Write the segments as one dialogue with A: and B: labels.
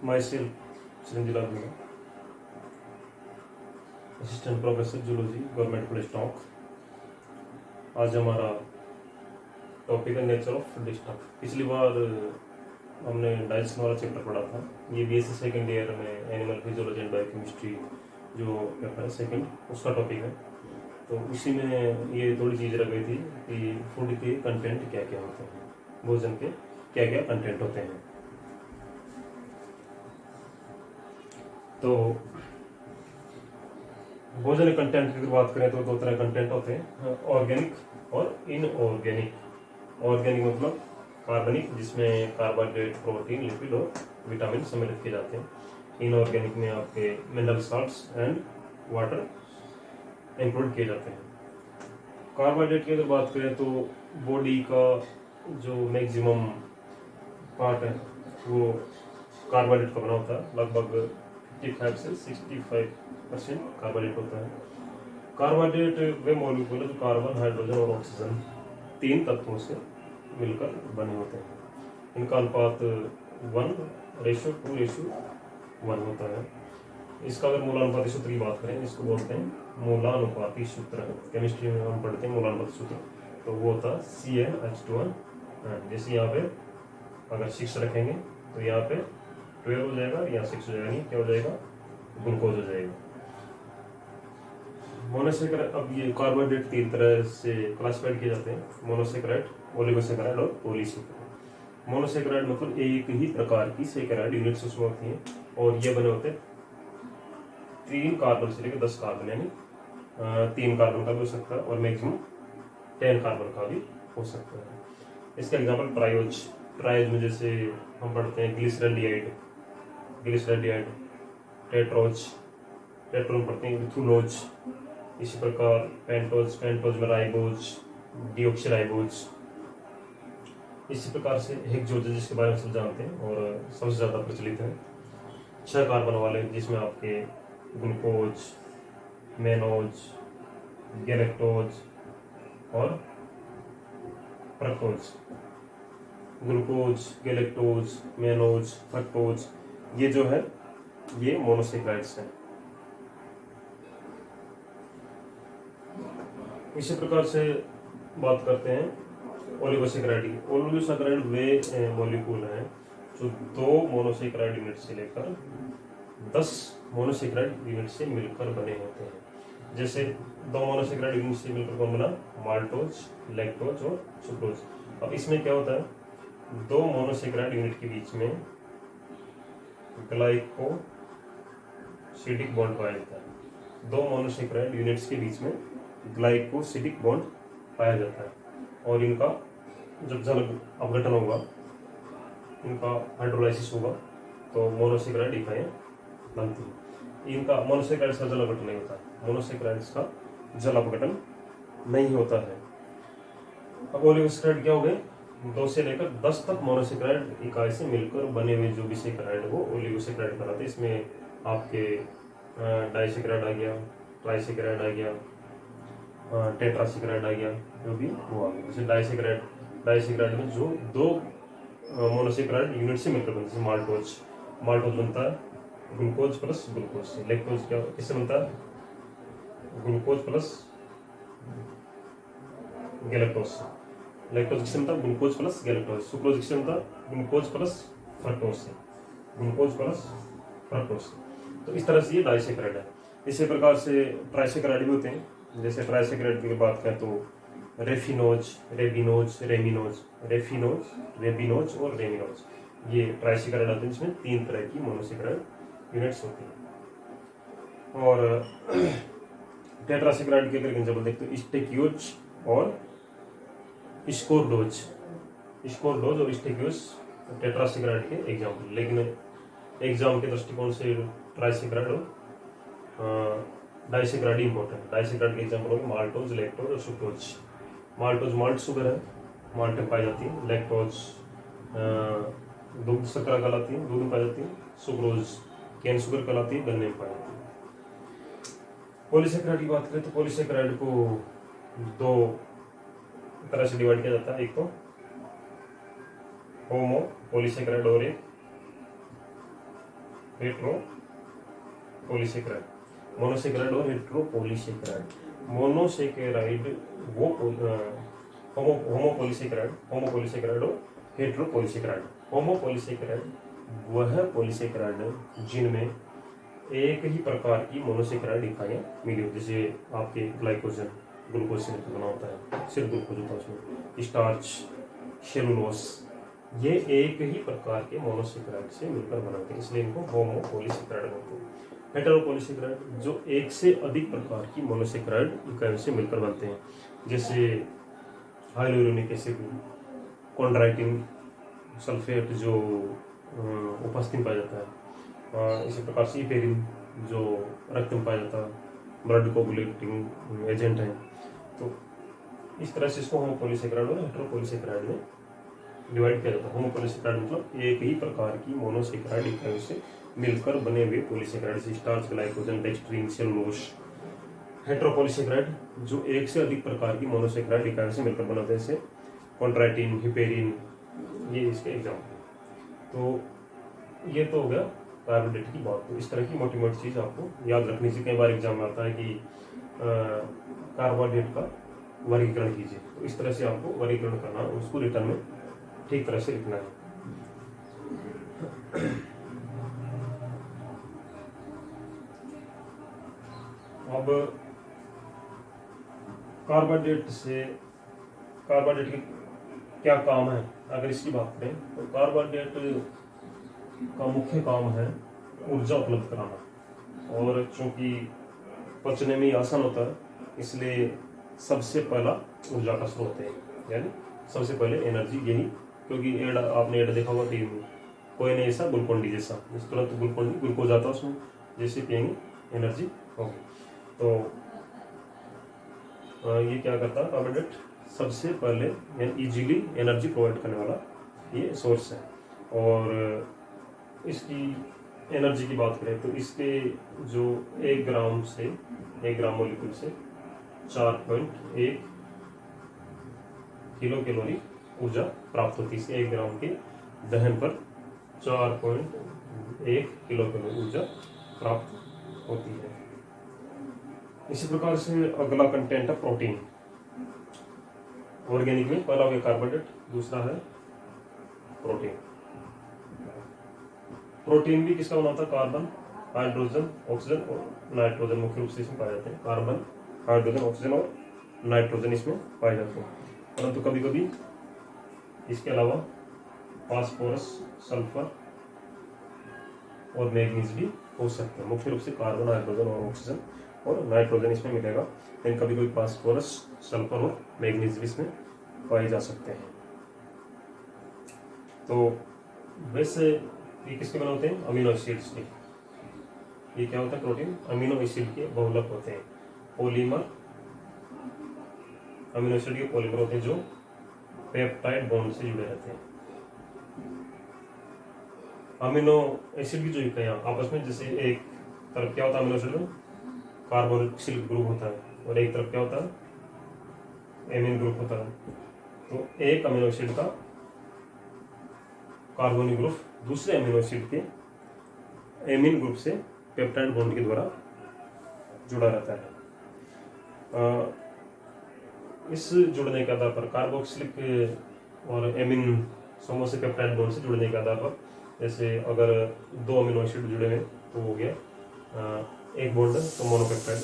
A: myself Chiranjila Guna, assistant professor zoology government college Tonk. आज हमारा topic है नेचर ऑफ डिस्टर्ब। पिछली बार हमने डाइजेशन वाला चैप्टर पढ़ा था। ये बीएससी सेकेंड ईयर में एनिमल फिजियोलॉजी एंड बायोकेमिस्ट्री जो पेपर है सेकेंड, उसका टॉपिक है। तो उसी में ये थोड़ी चीज़ रह गई थी कि फूड के कंटेंट क्या क्या होते हैं, भोजन के क्या क्या कंटेंट होते हैं। तो भोजन कंटेंट की बात करें तो दो तरह कंटेंट होते हैं, ऑर्गेनिक और इनऑर्गेनिक। ऑर्गेनिक मतलब कार्बनिक, जिसमें कार्बोहाइड्रेट, प्रोटीन, लिपिड और विटामिन सम्मिलित किए जाते हैं। इनऑर्गेनिक में आपके mineral salts and water include किए जाते हैं। कार्बोहाइड्रेट की अगर बात करें तो बॉडी का जो मैक्सिमम पार्ट है वो कार्बोहाइड्रेट का बना होता है। लगभग 55 से 65% कार्बोहाइड्रेट होता है। कार्बोहाइड्रेट वे मॉलिक्यूल है जो कार्बन, हाइड्रोजन और ऑक्सीजन तीन तत्वों से मिलकर बने होते हैं। इनका अनुपात 1:2:1 होता है। इसका अगर मूलानुपाती सूत्र की बात करें, इसको बोलते हैं मूलानुपाती सूत्र। केमिस्ट्री में हम पढ़ते हैं मूलानुपाती सूत्र, तो वो होता है CnH2n। जैसे यहाँ पे अगर 6 रखेंगे तो यहाँ पे 12 हो जाएगा, या 6 हो जाएगा, नहीं क्या हो जाएगा, ग्लूकोज हो जाएगा। मोनोसेकेराइड, अब ये कार्बोहाइड्रेट तीन तरह से क्लासिफाइड किए जाते हैं, मोनोसेकेराइड, ओलिगोसेकेराइड और पॉलीसेकेराइड। मोनोसेकेराइड मतलब एक ही प्रकार की सेकेराइड यूनिट्स उसमें होती हैं, और ये बने होते हैं 3 कार्बन से लेकर 10 कार्बन, यानी 3 कार्बन का भी हो सकता है और मैक्सिमम 10 कार्बन का भी हो सकता है। इसका एग्जाम्पल ट्रायोज में जैसे हम पढ़ते हैं ग्लिसरॉल्डिहाइड, टेट्रोज में पढ़ते हैं इथेनोज। इसी प्रकार पेंटोज में राइबोज, डीऑक्सीराइबोज। इसी प्रकार से हेक्सोज, जिसके बारे में सब जानते हैं और सबसे ज़्यादा प्रचलित है, 6 कार्बन वाले, जिसमें आपके ग्लूकोज, मेनोज, गैलेक्टोज और fructose. Glucose, galactose, mannose, fructose, ये जो है ये मोनोसेकेराइड्स हैं। इसी प्रकार से बात करते हैं ओलिगोसेकेराइड की। ओलिगोसेकेराइड वे मॉलिक्यूल हैं जो 2 मोनोसेकेराइड यूनिट से लेकर 10 मोनोसेकेराइड यूनिट से मिलकर बने होते हैं। जैसे 2 मोनोसेकेराइड यूनिट से मिलकर कौन बना, माल्टोज, लैक्टोज और सुक्रोज। अब इसमें क्या होता है, 2 मोनोसेकेराइड यूनिट के बीच में ग्लाइकोसिडिक बॉन्ड पाया जाता है। 2 मोनोसेकेराइड यूनिट्स के बीच में ग्लाइकोसिडिक बॉन्ड पाया जाता है, और इनका जब जल अपघटन होगा, इनका हाइड्रोलाइसिस होगा, तो मोनोसेकेराइड इकाइयाँ बनती हैं। इनका मोनोसेकेराइड्स का जल अपघटन नहीं होता है, मोनोसेकेराइड्स का जल अपघटन नहीं होता है। अब ओलिगोसेकेराइड क्या हो गए, 2 से लेकर 10 तक मोनोसेकेराइड इकाई से मिलकर बने हुए जो भी सेकेराइड वो ओलिगोसेकेराइड कहलाते हैं। इसमें आपके डाइसेकेराइड आ गया, ट्राइसेकेराइड आ गया, टेट्रासेकेराइड आ गया, जो भी वो आ गया। जैसे डाइसेकेराइड में जो 2 मोनोसेकेराइड यूनिट से मिलकर बनते हैं, माल्टोज बनता है ग्लूकोज प्लस ग्लूकोज से। लैक्टोज क्या किससे बनता है, ग्लूकोज प्लस गैलेक्टोज से। लैक्टोज किससे बनता है, ग्लूकोज प्लस गैलेक्टोज। सुक्रोज किससे बनता है, ग्लूकोज प्लस फ्रक्टोज से, तो इस तरह से ये डाइसेकेराइड है। इसी प्रकार से ट्राइसेकेराइड भी होते हैं। जैसे ट्राइसेकेराइड की बात करें तो रेफिनोज, रेबिनोज और रेमिनोज, ये ट्राइसेकेराइड आते हैं, जिसमें 3 तरह की मोनोसेकेराइड यूनिट्स होती हैं। और टेट्रासेकेराइड के अगर एग्जाम्पल देखते हो स्टेक्योज और स्कोरडोज और स्टेक्योज टेट्रासेकेराइड के एग्जाम्पल। लेकिन एग्जाम के दृष्टिकोण से ट्राइसेकेराइड और डाइसेकेराइड इंपॉर्टेंट। डाइसेकेराइड के एग्जाम्पल होंगे माल्टोज, लैक्टोज और सुक्रोज। माल्टोज माल्ट शुगर है, माल्ट में पाई जाती है। लैक्टोज दुग्ध शर्करा कहलाती है, दूध में पाई जाती है। सुक्रोज कैन शुगर कहलाती है, गन्ने में पाई जाती है। पॉलीसेकेराइड की बात करें तो पॉलीसेकेराइड को 2 तरह से डिवाइड किया जाता है। एक तो होमो पॉलीसेकेराइड और एक हेट्रोपोलिसेकेराइड, मोनोसेकेराइड और हेट्रोपोलिसेकेराइड। मोनोसेकेराइड वो होमोपोलिसेकेराइड और हेट्रोपोलिसेकेराइड। होमोपोलिसेकेराइड वह पोलिसेकेराइड है जिनमें एक ही प्रकार की मोनोसेकेराइड इकाइयाँ मिली हो, जैसे आपके ग्लाइकोजन ग्लूकोज से बना होता है, सिर्फ ग्लूकोज होता है उसमें, स्टार्च, सेलुलोस, ये एक ही प्रकार के मोनोसेकेराइड से मिलकर बनाते हैं, इसलिए इनको होमोपोलिसेकेराइड बोलते हैं। हेटेरोपोलिसेकेराइड जो एक से अधिक प्रकार की मोनोसेकेराइड इकाइयों से मिलकर बनते हैं, जैसे हाइलोरोनिक एसिड, कॉन्ड्राइटिन सल्फेट जो उपस्थित पाया जाता है, इसी प्रकार से इपेरिन जो रक्त में पाया जाता है, ब्लड कोगुलेटिंग एजेंट है। तो इस तरह से इसको होमोपोलिसेकेराइड और हेटेरोपोलिसेकेराइड में डिवाइड किया जाता है। होमोपोलिसेकेराइड मतलब एक ही प्रकार की मोनोसेकेराइड इकाइयों से मिलकर बने हुए पोलिसेकेराइड, जैसे स्टार्च, ग्लाइकोजन, डेक्स्ट्रीन, सेलुलोज। हेटेरोपोलिसेकेराइड जो एक से अधिक प्रकार की मोनोसेकेराइड इकाइयों से मिलकर बनाते हैं, जैसे कॉन्ट्राइटिन, हिपेरिन, ये इसके एग्जाम्पल। तो ये तो हो गया कार्बोहाइड्रेट की बात। तो इस तरह की मोटी मोटी चीज़ आपको याद रखनी चाहिए। कई बार एग्जाम में आता है कि कार्बोहाइड्रेट का वर्गीकरण कीजिए, तो इस तरह से आपको वर्गीकरण करना, उसको रिटर्न में ठीक तरह से लिखना है। अब कार्बोहाइड्रेट के क्या काम है, अगर इसकी बात करें तो कार्बोहाइड्रेट का मुख्य काम है ऊर्जा उपलब्ध कराना, और चूंकि पचने में आसान होता है इसलिए सबसे पहला ऊर्जा का स्रोत है, यानी सबसे पहले एनर्जी यही, क्योंकि एड आपने एड देखा होगा टीवी में, कोई नहीं ऐसा ग्लूकोन डी जैसा, इस तुरंत ग्लूकोज आता है उसमें, जैसे पियेंगे एनर्जी होगी। तो ये क्या करता है कार्बोहाइड्रेट, सबसे पहले इजीली एनर्जी प्रोवाइड करने वाला ये सोर्स है। और इसकी एनर्जी की बात करें तो इसके जो 1 ग्राम मॉलिक्यूल से 4.1 किलो कैलोरी ऊर्जा प्राप्त होती है। 1 ग्राम के दहन पर 4.1 किलो कैलोरी ऊर्जा प्राप्त होती है। इसी प्रकार से अगला कंटेंट है प्रोटीन। ऑर्गेनिक में पहला हो गया कार्बोहाइड्रेट, दूसरा है प्रोटीन। प्रोटीन भी किसका बना होता है, कार्बन, हाइड्रोजन, ऑक्सीजन और नाइट्रोजन मुख्य रूप से इसमें पाए जाते हैं। कार्बन, हाइड्रोजन, ऑक्सीजन और नाइट्रोजन इसमें पाए जाते हैं, परंतु कभी कभी इसके अलावा फास्फोरस, सल्फर और मैग्नीज भी हो सकते हैं। मुख्य रूप से कार्बन, हाइड्रोजन और ऑक्सीजन और नाइट्रोजन इसमें मिलेगा, लेकिन कभी कभी फास्फोरस, सल्फर और मैग्नीज भी इसमें पाए जा सकते हैं। तो वैसे ये किसके बने होते हैं, अमीनो एसिड्स के। ये क्या होता है प्रोटीन, अमीनो एसिड के बहुलक होते हैं, पॉलीमर, अमीनो एसिड के पॉलीमर होते हैं जो पेप्टाइड बॉन्ड से जुड़े रहते हैं। अमीनो एसिड की जो इकाइयां आपस में, जैसे एक तरफ क्या होता है अमीनो एसिड में, कार्बोक्सिल ग्रुप होता है, और एक तरफ क्या होता है, एमीन ग्रुप होता है। तो एक अमीनो एसिड का कार्बोनिल ग्रुप दूसरे अमीनो एसिड के एमीन ग्रुप से पेप्टाइड बॉन्ड के द्वारा जुड़ा रहता है। इस जुड़ने के आधार पर कार्बोक्सिलिक और एमीन समूह से पेप्टाइड बॉन्ड से जुड़ने के आधार पर, जैसे अगर 2 अमीनो एसिड जुड़े हुए तो हो गया एक बॉन्ड है तो मोनोपेप्टाइड,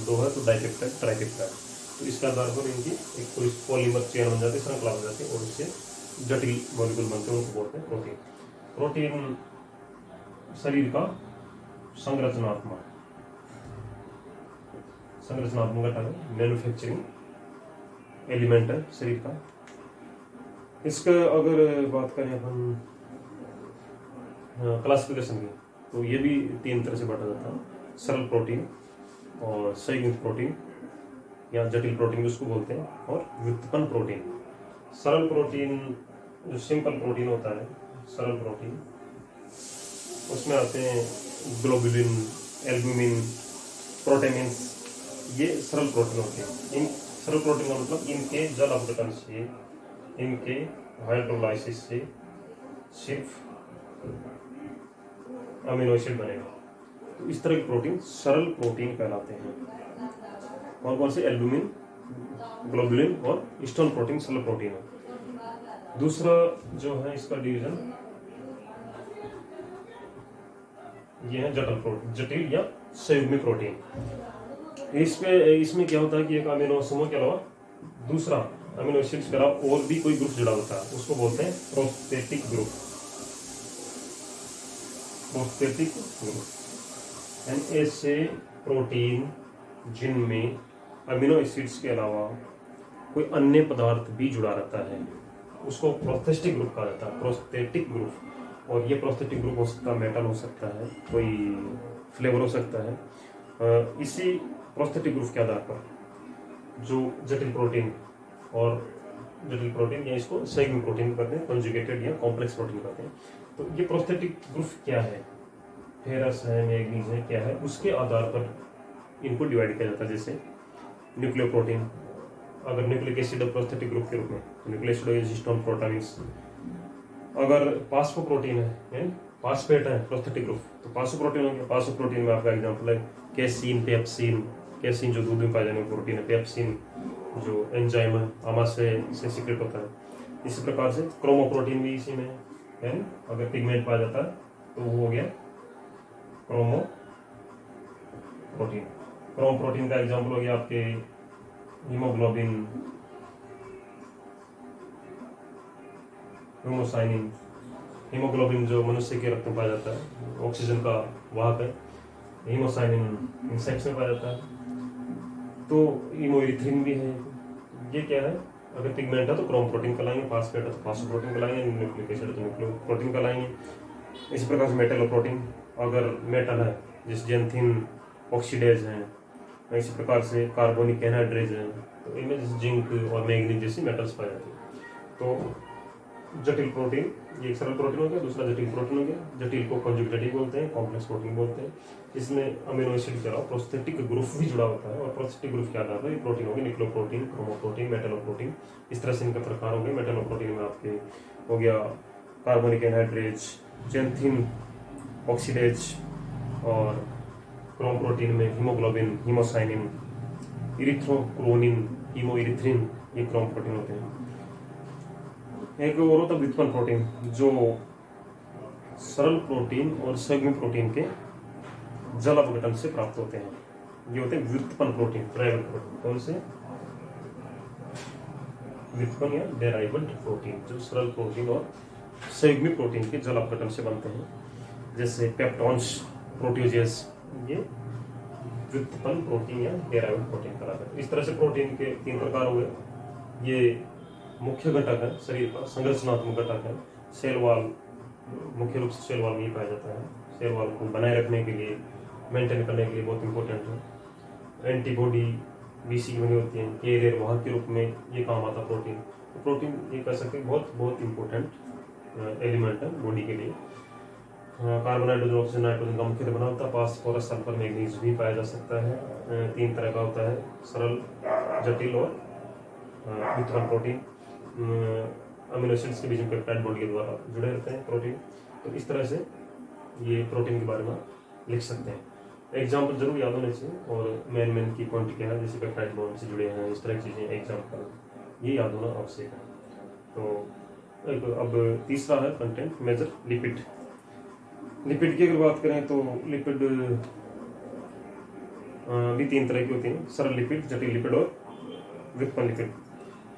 A: 2 है तो डाइपेप्टाइड, ट्राइपेप्टाइड। तो इसके आधार पर इनकी एक पूरी पॉलीमर चेन बन जाती है, श्रृंखला बन जाती है, और इससे जटिल मॉलिक्यूल बनते हैं, उनको बोलते हैं प्रोटीन। प्रोटीन शरीर का संरचनात्मक घटक है, मैन्युफैक्चरिंग एलिमेंट है शरीर का। इसका अगर बात करें अपन क्लासिफिकेशन की, तो ये भी 3 तरह से बांटा जाता है, सरल प्रोटीन और संयुक्त प्रोटीन या जटिल प्रोटीन जिसको बोलते हैं, और व्युत्पन्न प्रोटीन। सरल प्रोटीन जो सिंपल प्रोटीन होता है, सरल प्रोटीन, उसमें आते हैं ग्लोबुलिन, एल्बुमिन, प्रोटीन्स, ये सरल प्रोटीन होते हैं। इन सरल प्रोटीन का मतलब इनके जल अपघटन से, इनके हाइड्रोलाइसिस से सिर्फ अमीनो एसिड बनेगा। तो इस तरह के प्रोटीन सरल प्रोटीन कहलाते हैं। कौन कौन से? एल्बुमिन, ग्लोबुलिन और हिस्टोन प्रोटीन सरल प्रोटीन है। दूसरा जो है इसका डिवीजन ये है जटिल प्रोटीन, जटिल या संयुग्मी प्रोटीन। इसमें क्या होता है कि एक अमीनो समूह के अलावा दूसरा अमीनो एसिड्स के अलावा और भी कोई ग्रुप जुड़ा होता है, उसको बोलते हैं प्रोस्थेटिक ग्रुप। प्रोस्थेटिक ग्रुप ऐसे प्रोटीन जिनमें अमीनो एसिड्स के अलावा कोई अन्य पदार्थ भी जुड़ा रहता है, उसको प्रोस्थेटिक ग्रुप कहा जाता है। Prosthetic group. और ये प्रोस्थेटिक ग्रुप हो सकता है मेटल, हो सकता है कोई फ्लेवर हो सकता है। इसी प्रोस्थेटिक ग्रुप के आधार पर जो जटिल प्रोटीन या इसको संयुग्मी प्रोटीन कहते हैं, कंजुगेटेड या कॉम्प्लेक्स प्रोटीन कहते हैं। तो ये प्रोस्थेटिक ग्रुप क्या है? फेरस है, मैग्नीज है, क्या है, उसके आधार पर इनको डिवाइड किया जाता है। जैसे न्यूक्लियोप्रोटीन, अगर न्यूक्लिक एसिड है प्रोस्थेटिक ग्रुप के रूप में, तो न्यूक्लिक एसिड हिस्टोन प्रोटामिन्स। अगर पास्फोप्रोटीन है, फास्फेट है प्रोस्थेटिक ग्रुप, तो पास्फोप्रोटीन हो गया। पास्फोप्रोटीन में आपका एग्जांपल है कैसीन, पेप्सिन। कैसीन जो दूध में पाए जाने वाला प्रोटीन है, पेप्सिन जो एंजाइम है आमाशय से सीक्रेट होता है। इसी प्रकार से क्रोमोप्रोटीन भी इसी में है। अगर पिगमेंट पाया जाता है तो वो हो गया क्रोमोप्रोटीन। क्रोमोप्रोटीन का एग्जांपल हो गया आपके हीमोग्लोबिन, हीमोसाइनिन। हीमोग्लोबिन जो मनुष्य के रक्त में पाया जाता है, ऑक्सीजन का वाहक है। हीमोसाइनिन इंसेक्ट्स में पाया जाता है। तो हीमोइरिथ्रिन भी है। ये क्या है? अगर पिगमेंट है तो क्रोम प्रोटीन कहलाएंगे, फास्फेट है तो फास्फोप्रोटीन कहलाएंगे, न्यूक्लिक एसिड है तो न्यूक्लियोप्रोटीन कहलाएंगे। इसी प्रकार से मेटलोप्रोटीन, अगर मेटल है जैसे जेंथिन ऑक्सीडेज है, इसी प्रकार से कार्बोनिक एनहाइड्रेज है, तो इनमें जैसे जिंक और मैग्नीज जैसी मेटल्स पाए जाते हैं। तो जटिल प्रोटीन ये एक सरल प्रोटीन हो गया, दूसरा जटिल प्रोटीन हो गया। जटिल को कंजुगेटिव बोलते हैं, कॉम्प्लेक्स प्रोटीन बोलते हैं। इसमें अमीनो एसिड के अलावा प्रोस्थेटिक ग्रुप भी जुड़ा होता है, और प्रोस्थेटिक ग्रुप के आधार पर ये प्रोटीन हो गए न्यूक्लियोप्रोटीन, क्रोमोप्रोटीन, मेटलोप्रोटीन। इस तरह से इनके प्रकार हो गए। मेटलोप्रोटीन में आपके हो गया कार्बोनिक एनहाइड्रेज, जेंथिन ऑक्सीडेज, और क्रोम प्रोटीन में हीमोग्लोबिन, हीमोसाइनिन, इरिथ्रोक्रोनिन, हीमोइरिथ्रिन, ये क्रोम प्रोटीन होते हैं। एक और होता है व्युत्पन्न प्रोटीन, जो सरल प्रोटीन और संयुग्मी प्रोटीन के जल अपघटन से प्राप्त होते हैं। ये होते हैं व्युत्पन्न प्रोटीन, डेराइवड प्रोटीन। कौन से? व्युत्पन्न या डेराइवड प्रोटीन, जो सरल प्रोटीन और संयुग्मी प्रोटीन के जल अपघटन से बनते हैं। जैसे पेप्टोन्स, प्रोटीओजेस, ये व्युत्पन्न प्रोटीन या डेराइवड प्रोटीन कहलाते हैं। इस तरह से प्रोटीन के 3 प्रकार हुए। ये मुख्य घटक है शरीर का, संरचनात्मक घटक है। सेल वॉल, मुख्य रूप से सेल वॉल में ही पाया जाता है। सेल वॉल को बनाए रखने के लिए, मेंटेन करने के लिए बहुत इंपॉर्टेंट है। एंटीबॉडी बीसी की बनी होती है, कैरियर वाहक के रूप में ये काम आता है प्रोटीन। तो प्रोटीन ये कह सकते हैं बहुत इंपॉर्टेंट एलिमेंट है बॉडी के लिए। कार्बन, हाइड्रोजन, ऑक्सीजन, नाइट्रोजन का मुख्यतः बना होता है। फास्फोरस, सल्फर, मैग्नीज भी पाया जा सकता है। 3 तरह का होता है, सरल, जटिल और व्युत्पन्न प्रोटीन। अमीनो एसिड्स के बीच में पेप्टाइड बॉन्ड के द्वारा जुड़े रहते हैं प्रोटीन। तो इस तरह से ये प्रोटीन के बारे में लिख सकते हैं। एग्जाम्पल जरूर याद होने चाहिए, और मेन की पॉइंट क्या है, जैसे पेप्टाइड बॉन्ड से जुड़े हैं, इस तरह की चीज़ें एग्जाम्पल ये याद होना आवश्यक है। तो अब तीसरा है कंटेंट मेजर, लिपिड। लिपिड की अगर बात करें तो लिपिड भी 3 तरह की होती हैं, सरल लिपिड, जटिल लिपिड और व्युत्पन्न लिपिड।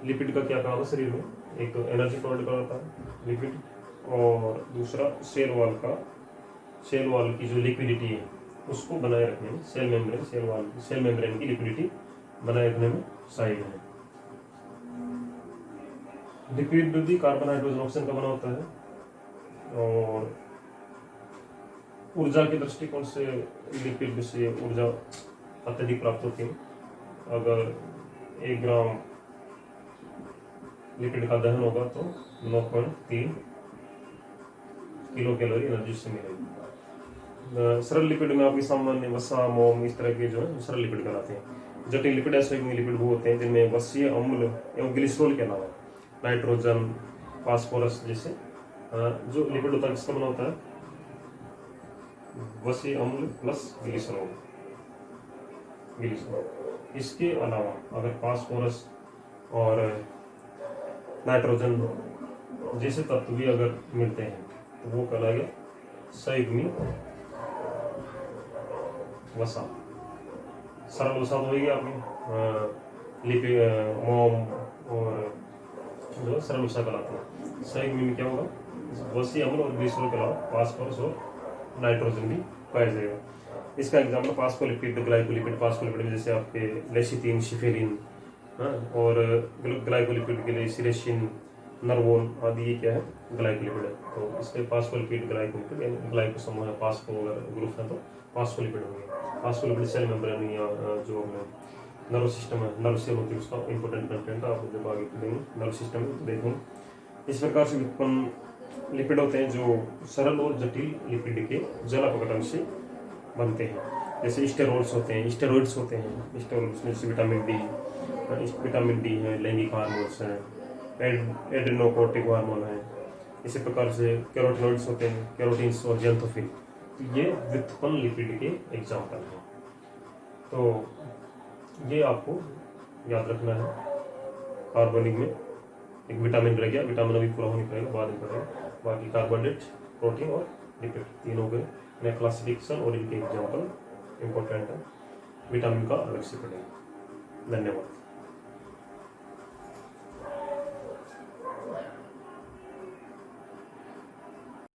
A: लिपिड का क्या काम है शरीर में? एक तो एनर्जी प्रोवाइड करता है लिपिड, और दूसरा सेल वॉल की जो लिक्विडिटी है उसको बनाए रखने में, सेल मेम्ब्रेन की लिक्विडिटी बनाए रखने में सहायक है। लिपिड भी कार्बन, हाइड्रोजन, ऑक्सीजन का बना होता है। और ऊर्जा के दृष्टिकोण से लिपिड से ऊर्जा अत्यधिक प्राप्त होती है। अगर 1 ग्राम लिपिड का दहन होगा तो 9.3 किलो कैलोरी एनर्जी से मिलेगी। सरल लिपिड में आपकी सामान्य वसा, मोम, इस तरह के जो है सरल लिपिड कहलाते हैं। जटिल लिपिड या संयुग्मी लिपिड वो होते हैं जिनमें वसीय अम्ल एवं ग्लिसरॉल के अलावा नाइट्रोजन, फास्फोरस जैसे जो लिपिड होता है, किसका बना होता है? वसी अम्ल प्लस ग्लिसरॉल। इसके अलावा अगर फास्फोरस और नाइट्रोजन जैसे तत्व भी अगर मिलते हैं तो वो कहलाएगा संयुग्मी वसा। सरल वसा तो होगी आपकी लिपि मोम और जो सरल वसा कहलाते हैं। संयुग्मी में क्या होगा, वसी अम्ल और ग्लिसरॉल के अलावा फास्फोरस और नाइट्रोजन भी पाया जाएगा। इसका एग्जाम्पल फास्फोलिपिड, ग्लाइकोलिपिड। फास्फोलिपिड में जैसे आपके लेसिथिन, शिफेरिन, और ग्लाइकोलिपिड के लिए सिरेशिन, नर्वोन आदि, ये क्या है, ग्लाइकोलिपिड है। तो इसके फास्फोलिपिड, ग्लाइकोलिपिड यानी ग्लाइको समूह है, फास्फो अगर ग्रुप है तो फास्फोलिपिड होंगे। फास्फोलिपिड सेल मेम्ब्रेन या जो नर्व सिस्टम है, नर्व सेल होती है, उसका इंपॉर्टेंट कंटेंट आप जब आगे पढ़ेंगे नर्व सिस्टम देखेंगे। इस प्रकार से उत्पन्न लिपिड होते हैं जो सरल और जटिल लिपिड के जल अपघटन से बनते हैं। जैसे स्टेरॉइड्स होते हैं, स्टेरॉइड्स में जैसे विटामिन डी है, लैंगिक हार्मोन्स हैं, एड्रेनोकोर्टिक हार्मोन है। इसी प्रकार से कैरोटिनॉइड्स होते हैं, कैरोटीन्स और जेंथोफिल। तो ये व्युत्पन्न लिपिड के एग्जाम्पल हैं। तो ये आपको याद रखना है। कार्बनिक में एक विटामिन रह गया, विटामिन अभी पूरा होने पड़ेगा, बाद में पड़ेगा। बाकी कार्बोहाइड्रेट, प्रोटीन और लिपिड तीन हो गए। इन्हें क्लासिफिकेशन और इनके एग्जाम्पल इम्पोर्टेंट है। विटामिन का अलग से पढ़ेंगे। धन्यवाद।